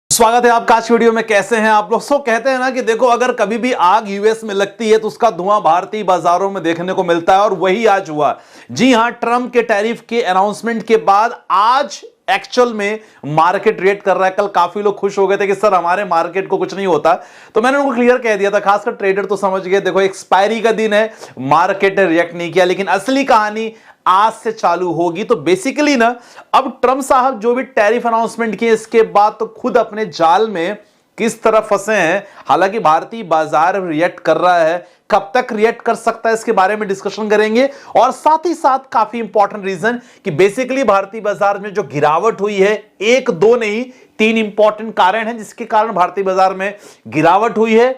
स्वागत है आपका आज वीडियो में। कैसे हैं आप लोग? कहते हैं ना कि देखो, अगर कभी भी आग यूएस में लगती है तो उसका धुआं भारतीय बाजारों में देखने को मिलता है, और वही आज हुआ। जी हां, ट्रंप के टैरिफ के अनाउंसमेंट के बाद आज एक्चुअल में मार्केट रिएक्ट कर रहा है। कल काफी लोग खुश हो गए थे कि सर हमारे मार्केट को कुछ नहीं होता, तो मैंने उनको क्लियर कह दिया था। खासकर ट्रेडर तो समझ गए, देखो एक्सपायरी का दिन है, मार्केट ने रिएक्ट नहीं किया। लेकिन असली कहानी आज से चालू होगी। तो बेसिकली ना, अब ट्रंप साहब जो भी टैरिफ अनाउंसमेंट किए इसके बाद तो खुद अपने जाल में किस तरह फंसे हैं। हालांकि भारतीय बाजार रिएक्ट कर रहा है, कब तक रिएक्ट कर सकता है इसके बारे में डिस्कशन करेंगे। और साथ ही साथ काफी इंपॉर्टेंट रीजन कि बेसिकली भारतीय बाजार में जो गिरावट हुई है, एक दो नहीं तीन इंपॉर्टेंट कारण हैं जिसके कारण भारतीय बाजार में गिरावट हुई है।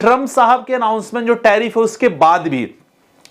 ट्रंप साहब के अनाउंसमेंट जो टैरिफ है उसके बाद भी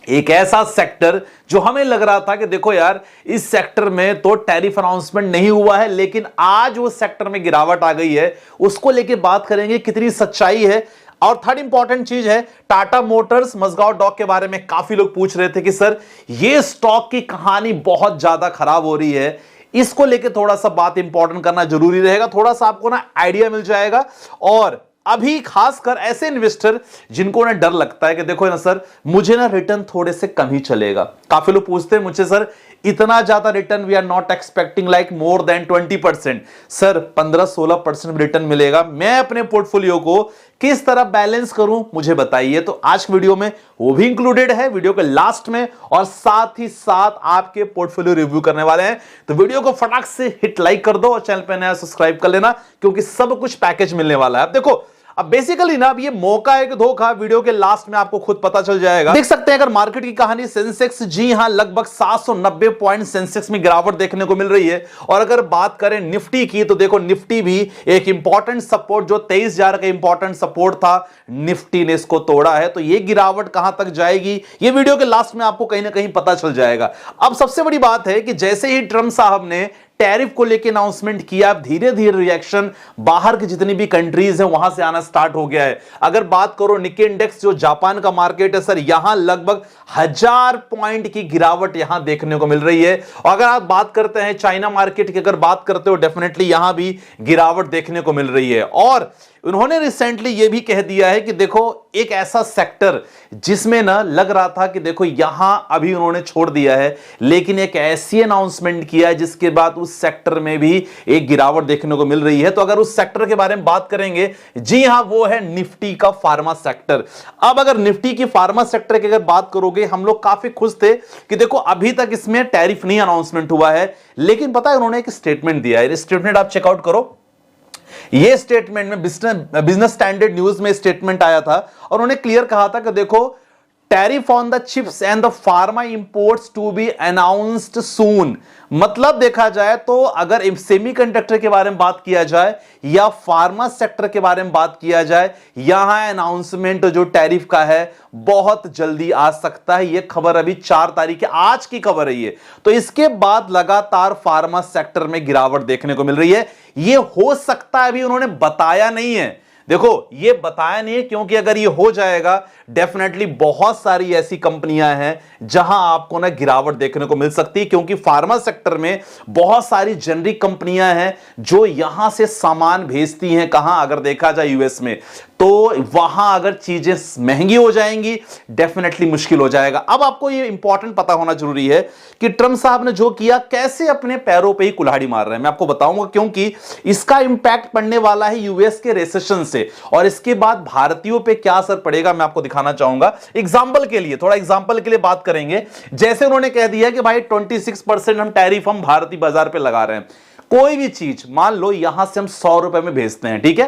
एक ऐसा सेक्टर जो हमें लग रहा था कि देखो यार, इस सेक्टर में तो टैरिफ अनाउंसमेंट नहीं हुआ है, लेकिन आज वो सेक्टर में गिरावट आ गई है। उसको लेके बात करेंगे कितनी सच्चाई है। और थर्ड इंपॉर्टेंट चीज है, टाटा मोटर्स मजगांव डॉक के बारे में काफी लोग पूछ रहे थे कि सर ये स्टॉक की कहानी बहुत ज्यादा खराब हो रही है, इसको लेके थोड़ा सा बात इंपॉर्टेंट करना जरूरी रहेगा। थोड़ा सा आपको ना आइडिया मिल जाएगा। और अभी खासकर ऐसे इन्वेस्टर जिनको ना डर लगता है कि देखो ना सर, मुझे ना रिटर्न थोड़े से कम ही चलेगा। काफी लोग पूछते हैं मुझसे, सर इतना ज्यादा return we are not expecting like more than 20%। Sir 15-16% return मिलेगा, मैं अपने पोर्टफोलियो को किस तरह बैलेंस करूं मुझे बताइए। तो आज की वीडियो में वो भी इंक्लूडेड है वीडियो के लास्ट में, और साथ ही साथ आपके पोर्टफोलियो रिव्यू करने वाले हैं। तो वीडियो को फटाक से हिट लाइक कर दो और चैनल पे नया सब्सक्राइब कर लेना, क्योंकि सब कुछ पैकेज मिलने वाला है। अब देखो, अब बेसिकली ना, अब ये मौका है कि धोखा, वीडियो के लास्ट में आपको खुद पता चल जाएगा। देख सकते हैं अगर मार्केट की कहानी, सेंसेक्स जी हां लगभग 790 पॉइंट सेंसेक्स में गिरावट देखने को मिल रही है। और अगर बात करें निफ्टी की, तो देखो निफ्टी भी एक इंपॉर्टेंट सपोर्ट, जो 23,000 का इंपॉर्टेंट सपोर्ट था, निफ्टी ने इसको तोड़ा है। तो ये गिरावट कहां तक जाएगी, ये वीडियो के लास्ट में आपको कहीं ना कहीं पता चल जाएगा। अब सबसे बड़ी बात है कि जैसे ही ट्रंप साहब ने टैरिफ को लेकर अनाउंसमेंट किया, धीरे धीरे रिएक्शन बाहर की जितनी भी कंट्रीज हैं वहां से आना स्टार्ट हो गया है। अगर बात करो निक्की इंडेक्स, जो जापान का मार्केट है सर, यहां लगभग 1000 पॉइंट की गिरावट यहां देखने को मिल रही है। और अगर आप बात करते हैं चाइना मार्केट की, अगर बात करते हो, डेफिनेटली यहां भी गिरावट देखने को मिल रही है। और उन्होंने रिसेंटली यह भी कह दिया है कि देखो, एक ऐसा सेक्टर जिसमें ना लग रहा था कि देखो यहां अभी उन्होंने छोड़ दिया है, लेकिन एक ऐसी अनाउंसमेंट किया है जिसके बाद उस सेक्टर में भी एक गिरावट देखने को मिल रही है। तो अगर उस सेक्टर के बारे में बात करेंगे, जी हां, वो है निफ्टी का फार्मा सेक्टर। अब अगर निफ्टी की फार्मा सेक्टर की अगर बात करोगे, हम लोग काफी खुश थे कि देखो अभी तक इसमें टैरिफ नहीं अनाउंसमेंट हुआ है, लेकिन पता है उन्होंने एक स्टेटमेंट दिया है। स्टेटमेंट आप चेकआउट करो। ये स्टेटमेंट में बिजनेस स्टैंडर्ड न्यूज में स्टेटमेंट आया था, और उन्होंने क्लियर कहा था कि देखो, tariff on the chips and the pharma imports to be announced soon. मतलब देखा जाए तो अगर सेमीकंडक्टर के बारे में बात किया जाए या फार्मा सेक्टर के बारे में बात किया जाए, यहां अनाउंसमेंट जो टैरिफ का है बहुत जल्दी आ सकता है। यह खबर अभी 4 तारीख है, आज की खबर है ये। तो इसके बाद लगातार फार्मा सेक्टर में गिरावट देखने को मिल रही है। यह हो सकता है, अभी उन्होंने बताया नहीं है। देखो ये बताया नहीं है, क्योंकि अगर ये हो जाएगा, डेफिनेटली बहुत सारी ऐसी कंपनियां हैं जहां आपको ना गिरावट देखने को मिल सकती है। क्योंकि फार्मा सेक्टर में बहुत सारी जेनरिक कंपनियां हैं जो यहां से सामान भेजती हैं, कहां, अगर देखा जाए यूएस में, तो वहां अगर चीजें महंगी हो जाएंगी, डेफिनेटली मुश्किल हो जाएगा। अब आपको ये इंपॉर्टेंट पता होना जरूरी है कि ट्रंप साहब ने जो किया, कैसे अपने पैरों पे ही कुल्हाड़ी मार रहे हैं, मैं आपको बताऊंगा। क्योंकि इसका इंपैक्ट पड़ने वाला है यूएस के रिसेशन से, और इसके बाद भारतीयों पे क्या असर पड़ेगा मैं आपको दिखाना चाहूंगा। एग्जांपल के लिए, थोड़ा एग्जांपल के लिए बात करेंगे। जैसे उन्होंने कह दिया कि भाई 26% हम टैरिफ हम भारतीय बाजार पे लगा रहे हैं। कोई भी चीज मान लो यहां से हम 100 रुपए में भेजते हैं, ठीक है,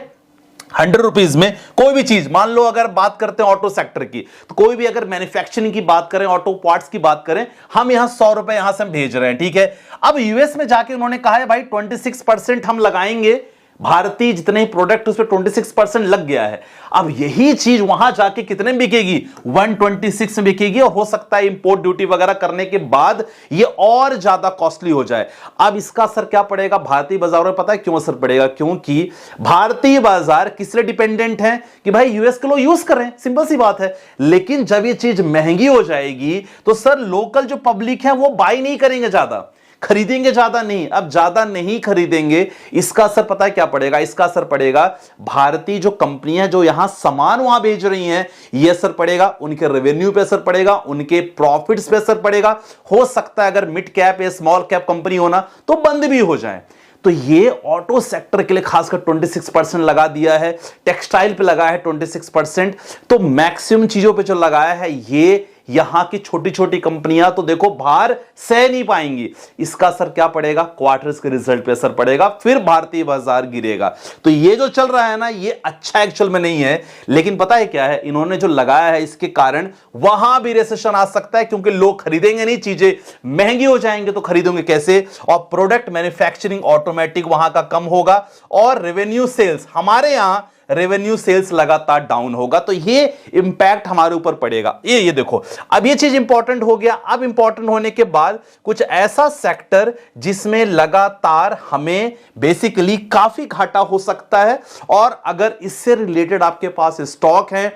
100 रुपीज में कोई भी चीज, मान लो अगर बात करते हैं ऑटो सेक्टर की, तो कोई भी अगर मैन्युफैक्चरिंग की बात करें, ऑटो पार्ट्स की बात करें, हम यहां 100 रुपए यहां से हम भेज रहे हैं, ठीक है। अब यूएस में जाके उन्होंने कहा है भाई 26% हम लगाएंगे, भारतीय जितने प्रोडक्ट उस पर 26% लग गया है। अब यही चीज वहां जाके कितने में बिकेगी, 126 में बिकेगी, और हो सकता है इंपोर्ट ड्यूटी वगैरह करने के बाद ये और ज्यादा कॉस्टली हो जाए। अब इसका असर क्या पड़ेगा भारतीय बाजारों में? पता है क्यों असर पड़ेगा? क्योंकि भारतीय बाजार किस लिए डिपेंडेंट है कि भाई यूएस के लोग यूज कर रहे हैं, सिंपल सी बात है। लेकिन जब ये चीज महंगी हो जाएगी तो सर लोकल जो पब्लिक है वो बाई नहीं करेंगे ज्यादा। खरीदेंगे ज्यादा नहीं। अब ज्यादा नहीं खरीदेंगे, इसका असर पता है क्या पड़ेगा? इसका असर पड़ेगा भारतीय जो कंपनियां जो यहां सामान वहां भेज रही हैं, यह असर पड़ेगा, उनके रेवेन्यू पे असर पड़ेगा, उनके प्रॉफिट्स पे असर पड़ेगा। हो सकता है अगर मिड कैप या स्मॉल कैप कंपनी होना तो बंद भी हो जाए। तो ये ऑटो सेक्टर के लिए खासकर 26% लगा दिया है, टेक्सटाइल पे लगा है 26%। तो मैक्सिमम चीजों पे जो लगाया है, ये यहां की छोटी छोटी कंपनियां तो देखो भार सह नहीं पाएंगी। इसका असर क्या पड़ेगा? क्वार्टर्स के रिजल्ट पे असर पड़ेगा, फिर भारतीय बाजार गिरेगा। तो ये जो चल रहा है ना, ये अच्छा एक्चुअल में नहीं है। लेकिन पता है क्या है, इन्होंने जो लगाया है इसके कारण वहां भी रिसेशन आ सकता है, क्योंकि लोग खरीदेंगे नहीं, चीजें महंगी हो जाएंगे। तो खरीदेंगे कैसे? और प्रोडक्ट मैन्युफैक्चरिंग ऑटोमेटिक वहां का कम होगा, और रेवेन्यू सेल्स, हमारे यहां रेवेन्यू सेल्स लगातार डाउन होगा। तो ये इंपैक्ट हमारे ऊपर पड़ेगा। ये देखो, अब ये चीज इंपॉर्टेंट हो गया। अब इंपॉर्टेंट होने के बाद कुछ ऐसा सेक्टर जिसमें लगातार हमें बेसिकली काफी घाटा हो सकता है, और अगर इससे रिलेटेड आपके पास स्टॉक है,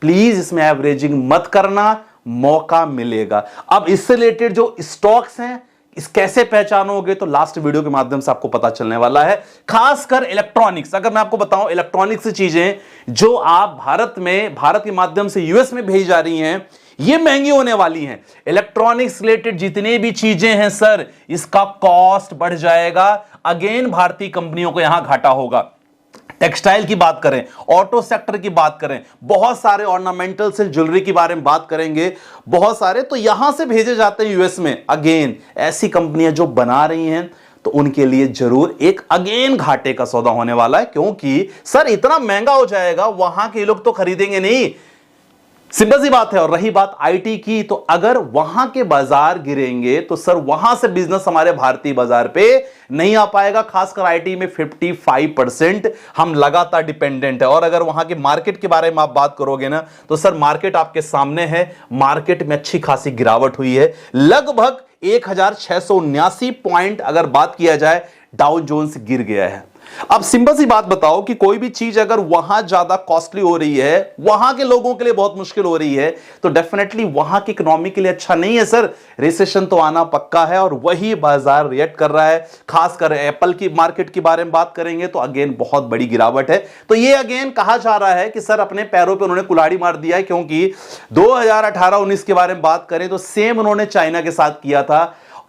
प्लीज इसमें एवरेजिंग मत करना, मौका मिलेगा। अब इससे रिलेटेड जो स्टॉक्स हैं, इस कैसे पहचानोगे? तो लास्ट वीडियो के माध्यम से आपको पता चलने वाला है। खासकर इलेक्ट्रॉनिक्स, अगर मैं आपको बताऊं इलेक्ट्रॉनिक्स की चीजें जो आप भारत के माध्यम से यूएस में भेजी जा रही हैं, ये महंगी होने वाली हैं। इलेक्ट्रॉनिक्स रिलेटेड जितनी भी चीजें हैं सर, इसका कॉस्ट बढ़ जाएगा। अगेन भारतीय कंपनियों को यहां घाटा होगा। टेक्सटाइल की बात करें, ऑटो सेक्टर की बात करें, बहुत सारे ऑर्नामेंटल से ज्वेलरी के बारे में बात करेंगे, बहुत सारे तो यहां से भेजे जाते हैं यूएस में। अगेन ऐसी कंपनियां जो बना रही हैं, तो उनके लिए जरूर एक अगेन घाटे का सौदा होने वाला है, क्योंकि सर इतना महंगा हो जाएगा, वहां के लोग तो खरीदेंगे नहीं। सिंपल सी बात है। और रही बात आईटी की, तो अगर वहां के बाजार गिरेंगे तो सर वहां से बिजनेस हमारे भारतीय बाजार पे नहीं आ पाएगा। खासकर आईटी में 55% हम लगातार डिपेंडेंट है। और अगर वहां के मार्केट के बारे में आप बात करोगे ना, तो सर मार्केट आपके सामने है। मार्केट में अच्छी खासी गिरावट हुई है, लगभग 1679 पॉइंट अगर बात किया जाए, डाउ जोन्स गिर गया है। अब सिंपल सी बात बताओ कि कोई भी चीज अगर वहां ज्यादा कॉस्टली हो रही है, वहां के लोगों के लिए बहुत मुश्किल हो रही है, तो डेफिनेटली वहां की इकोनॉमी के लिए अच्छा नहीं है सर। रिसेशन तो आना पक्का है, और वही बाजार रिएक्ट कर रहा है। खासकर एप्पल की मार्केट के बारे में बात करेंगे तो अगेन बहुत बड़ी गिरावट है। तो ये अगेन कहा जा रहा है कि सर अपने पैरों पे उन्होंने कुल्हाड़ी मार दिया है, क्योंकि 2018-19 के बारे में बात करें तो सेम उन्होंने चाइना के साथ किया था।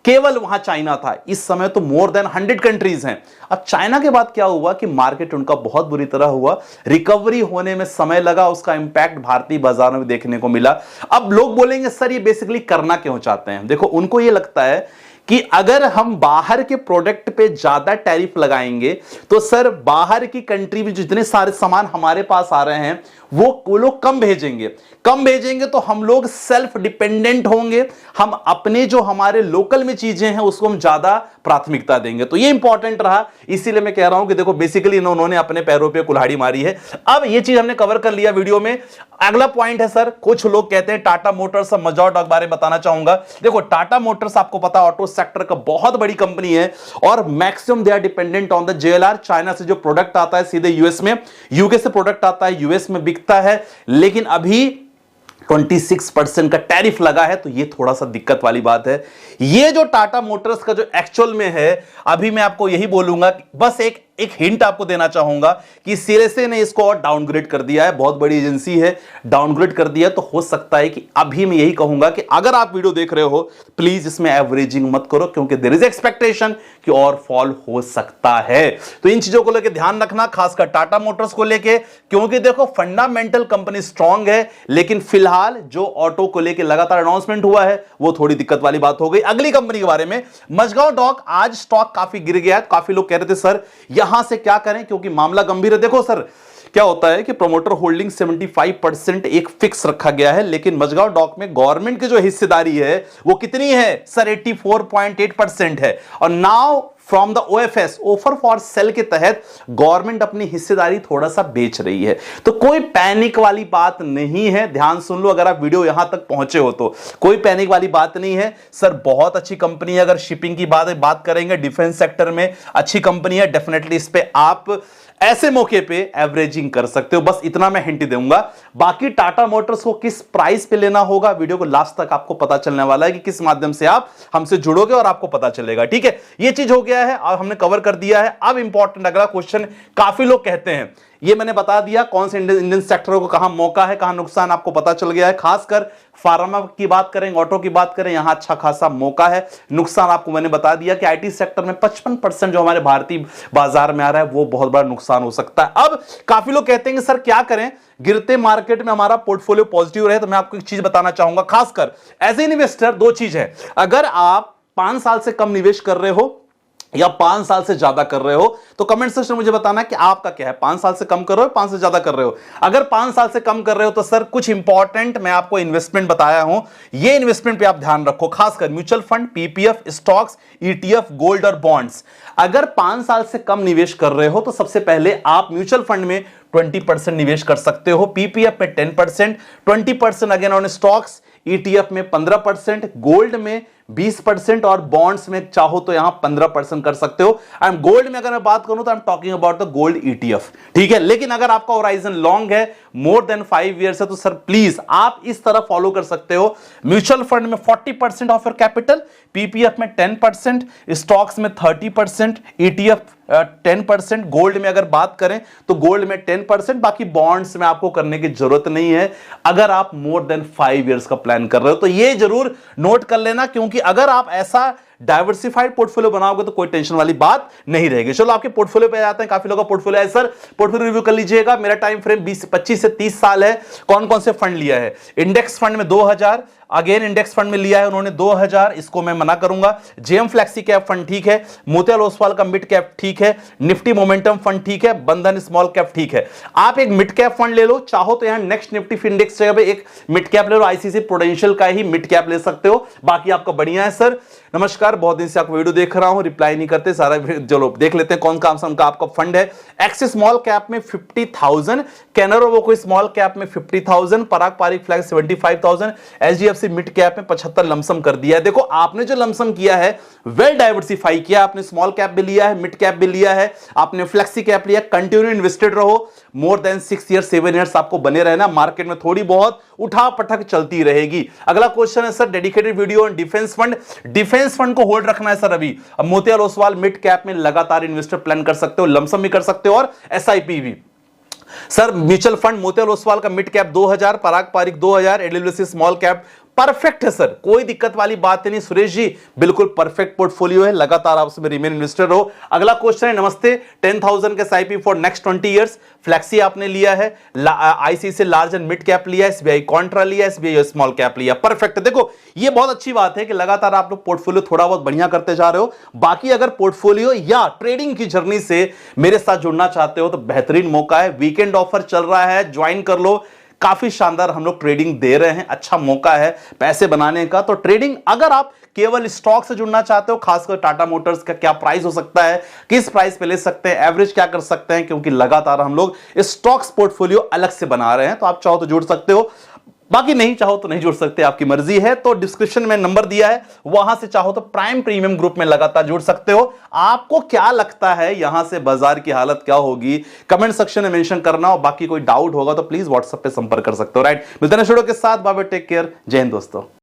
केवल वहां चाइना था, इस समय तो मोर देन 100 कंट्रीज हैं। अब चाइना के बाद क्या हुआ कि मार्केट उनका बहुत बुरी तरह हुआ, रिकवरी होने में समय लगा, उसका इंपैक्ट भारतीय बाजारों में देखने को मिला। अब लोग बोलेंगे सर ये बेसिकली करना क्यों चाहते हैं? देखो, उनको ये लगता है कि अगर हम बाहर के प्रोडक्ट पे ज्यादा टैरिफ लगाएंगे, तो सर बाहर की कंट्री में जितने सारे सामान हमारे पास आ रहे हैं वो लोग कम भेजेंगे तो हम लोग सेल्फ डिपेंडेंट होंगे। हम अपने जो हमारे लोकल में चीजें हैं उसको हम ज्यादा प्राथमिकता देंगे। तो ये इंपॉर्टेंट रहा, इसीलिए मैं कह रहा हूं कि देखो बेसिकली उन्होंने अपने पैरों पे कुल्हाड़ी मारी है। अब ये चीज हमने कवर कर लिया वीडियो में। अगला पॉइंट है सर, कुछ लोग कहते हैं टाटा मोटर्स, मजाक के बारे में बताना चाहूंगा। देखो टाटा मोटर्स आपको पता ऑटो सेक्टर का बहुत बड़ी कंपनी है, और maximum they are dependent on the JLR. China से जो प्रोडक्ट आता है सीधे यूएस में, यूके से प्रोडक्ट आता है यूएस में बिकता है, लेकिन अभी 26% का टैरिफ लगा है। तो ये थोड़ा सा दिक्कत वाली बात है। ये जो टाटा मोटर्स का जो एक्चुअल में है, अभी मैं आपको यही बोलूंगा, बस एक हिंट आपको देना चाहूंगा कि सीएसए ने इसको और डाउनग्रेड कर दिया है। बहुत बड़ी एजेंसी है, डाउनग्रेड कर दिया। तो हो सकता है कि अभी मैं यही कहूंगा कि अगर आप वीडियो देख रहे हो, प्लीज इसमें एवरेजिंग मत करो, क्योंकि देयर इज एक्सपेक्टेशन कि और फॉल हो सकता है। तो इन चीजों को लेकर ध्यान रखना, खासकर टाटा मोटर्स को लेकर, क्योंकि देखो फंडामेंटल कंपनी स्ट्रांग है, लेकिन फिलहाल जो ऑटो को लेकर लगातार अनाउंसमेंट हुआ है वो थोड़ी दिक्कत वाली बात हो गई। अगली कंपनी के बारे में, मजगांव डॉक, आज स्टॉक काफी गिर गया है। काफी लोग कह रहे थे सर यहां से क्या करें, क्योंकि मामला गंभीर है। देखो सर क्या होता है कि प्रोमोटर होल्डिंग 75% एक फिक्स रखा गया है, लेकिन मजगांव डॉक में गवर्नमेंट की जो हिस्सेदारी है वो कितनी है सर? 84.8% है। और now from the OFS, offer for sale के तहत गवर्नमेंट अपनी हिस्सेदारी थोड़ा सा बेच रही है। तो कोई पैनिक वाली बात नहीं है, ध्यान सुन लो अगर आप वीडियो यहां तक पहुंचे हो तो। कोई पैनिक वाली बात नहीं है सर, बहुत अच्छी कंपनी है। अगर शिपिंग की बात करेंगे, डिफेंस सेक्टर में अच्छी कंपनी है, डेफिनेटली इस पे आप ऐसे मौके पे एवरेजिंग कर सकते हो। बस इतना मैं हिंट दूंगा। बाकी टाटा मोटर्स को किस प्राइस पे लेना होगा, वीडियो को लास्ट तक आपको पता चलने वाला है कि किस माध्यम से आप हमसे जुड़ोगे और आपको पता चलेगा। ठीक है, ये चीज हो गया है और हमने कवर कर दिया है। अब इंपॉर्टेंट अगला क्वेश्चन, काफी लोग कहते हैं, ये मैंने बता दिया कौन से इंडियन सेक्टरों को कहां मौका है कहां नुकसान, आपको पता चल गया है। खासकर फार्मा की बात करें, ऑटो की बात करें, यहां अच्छा खासा मौका है। नुकसान आपको मैंने बता दिया कि आईटी सेक्टर में 55% जो हमारे भारतीय बाजार में आ रहा है वो बहुत बड़ा नुकसान हो सकता है। अब काफी लोग कहते हैं कि सर क्या करें, गिरते मार्केट में हमारा पोर्टफोलियो पॉजिटिव रहे। तो मैं आपको एक चीज बताना चाहूंगा, खासकर एज ए इन्वेस्टर दो चीज है। अगर आप 5 साल से कम निवेश कर रहे हो या 5 साल से ज्यादा कर रहे हो तो कमेंट सेक्शन में मुझे बताना कि आपका क्या है, 5 साल से कम कर रहे हो, 5 से ज्यादा कर रहे हो। अगर 5 साल से कम कर रहे हो तो सर कुछ इंपॉर्टेंट मैं आपको इन्वेस्टमेंट बताया हूं, ये इन्वेस्टमेंट पे आप ध्यान रखो, खासकर mutual fund, PPF, stocks, ETF, gold और बॉन्ड्स। अगर 5 साल से कम निवेश कर रहे हो तो सबसे पहले आप म्यूचुअल फंड में 20% निवेश कर सकते हो, पीपीएफ में 10%, 20% अगेन ऑन स्टॉक्स, ईटीएफ में 15%, गोल्ड में 20% और बॉन्ड्स में चाहो तो यहां 15% कर सकते हो। आई एम गोल्ड में अगर मैं बात करूं तो I am talking about the gold ETF. ठीक है, लेकिन अगर आपका होराइजन लॉन्ग है, मोर देन 5 इयर्स है, तो सर प्लीज आप इस तरह फॉलो कर सकते हो। म्यूचुअल फंड में 40% ऑफ योर कैपिटल, पीपीएफ में 10%, स्टॉक्स में 30%, ईटीएफ 10%, गोल्ड में अगर बात करें तो गोल्ड में 10%, बाकी बॉन्ड्स में आपको करने की जरूरत नहीं है अगर आप मोर देन 5 इयर्स का प्लान कर रहे हो। तो ये जरूर नोट कर लेना, क्योंकि अगर आप ऐसा डाइवर्सिफाइड पोर्टफोलियो बनाओगे तो कोई टेंशन वाली बात नहीं रहेगी। चलो आपके पोर्टफोलियो पे आते हैं। काफी लोगों का पोर्टफोलियो है, सर पोर्टफोलियो रिव्यू कर लीजिएगा। मेरा टाइम फ्रेम 25 से 30 साल है। कौन कौन से फंड लिया है, इंडेक्स फंड में 2000, अगेन इंडेक्स फंड में लिया है उन्होंने 2000, इसको मैं मना करूंगा। जेएम फ्लेक्सी कैप फंड ठीक है, मोतिलाल ओसवाल का मिड कैप ठीक है, निफ्टी मोमेंटम फंड ठीक है, बंधन स्मॉल कैप ठीक है। आप एक मिड कैप फंड ले लो, चाहो तो यहां नेक्स्ट निफ्टी इंडेक्स जगह पे एक मिड कैप ले लो, आईसीसी प्रूडेंशियल का ही मिड कैप ले सकते हो। बाकी आपका बढ़िया है सर। नमस्कार, बहुत दिन से आपको वीडियो देख रहा हूं, रिप्लाई नहीं करते सारा। चलो देख लेते हैं कौन सा का आपका फंड है। एक्सिस स्मॉल कैप में 50,000, कैनरा वो स्मॉल कैप में 50,000, Parag Parikh flexi 75,000, HDFC mid cap में 75 लमसम कर दिया है। देखो आपने जो लमसम किया है वेल डाइवर्सिफाई किया, आपने स्मॉल कैप भी लिया है, मिड कैप भी लिया है, आपने फ्लेक्सी कैप लिया, कंटिन्यू इन्वेस्टेड रहो। मोर देन 6 ईयर्स 7 ईयर्स आपको बने रहना। मार्केट में थोड़ी बहुत उठा पटक चलती रहेगी। अगला क्वेश्चन है sir, dedicated video on defence fund. Defence fund को होल्ड रखना है सर अभी। अब मोतिलाल ओसवाल मिड कैप में लगातार इन्वेस्टर प्लान कर सकते हो, लमसम भी कर सकते हो और एसआईपी भी। Sir mutual fund Motilal Oswal का मिड कैप 2000, पराग पारिक 2000, एडब्ल्यूसी स्मॉल कैप परफेक्ट है सर, कोई दिक्कत वाली बात नहीं। सुरेश जी बिल्कुल परफेक्ट पोर्टफोलियो है, लगातार आप उसमें रिमेन इन्वेस्टर हो। अगला क्वेश्चन है, नमस्ते, 10,000 के SIP for next 20 years, flexi आपने लिया है, ICC large and mid cap लिया, एसबीआई कॉन्ट्रा लिया, एसबीआई स्मॉल कैप लिया, परफेक्ट। देखो ये बहुत अच्छी बात है कि लगातार आप लोग पोर्टफोलियो थोड़ा बहुत बढ़िया करते जा रहे हो। बाकी अगर पोर्टफोलियो या ट्रेडिंग की जर्नी से मेरे साथ जुड़ना चाहते हो तो बेहतरीन मौका है, वीकेंड ऑफर चल रहा है, ज्वाइन कर लो। काफी शानदार हम लोग ट्रेडिंग दे रहे हैं, अच्छा मौका है पैसे बनाने का। तो ट्रेडिंग अगर आप केवल स्टॉक से जुड़ना चाहते हो, खासकर टाटा मोटर्स का क्या प्राइस हो सकता है, किस प्राइस पे ले सकते हैं, एवरेज क्या कर सकते हैं, क्योंकि लगातार हम लोग स्टॉक्स पोर्टफोलियो अलग से बना रहे हैं, तो आप चाहो तो जुड़ सकते हो, बाकी नहीं चाहो तो नहीं जुड़ सकते, आपकी मर्जी है। तो डिस्क्रिप्शन में नंबर दिया है, वहां से चाहो तो प्राइम प्रीमियम ग्रुप में लगातार जुड़ सकते हो। आपको क्या लगता है यहां से बाजार की हालत क्या होगी, कमेंट सेक्शन में मेंशन करना, और बाकी कोई डाउट होगा तो प्लीज व्हाट्सएप पे संपर्क कर सकते हो। राइट, मिलते हैं वीडियो के साथ, बाय बाय, टेक केयर, जय हिंद दोस्तों।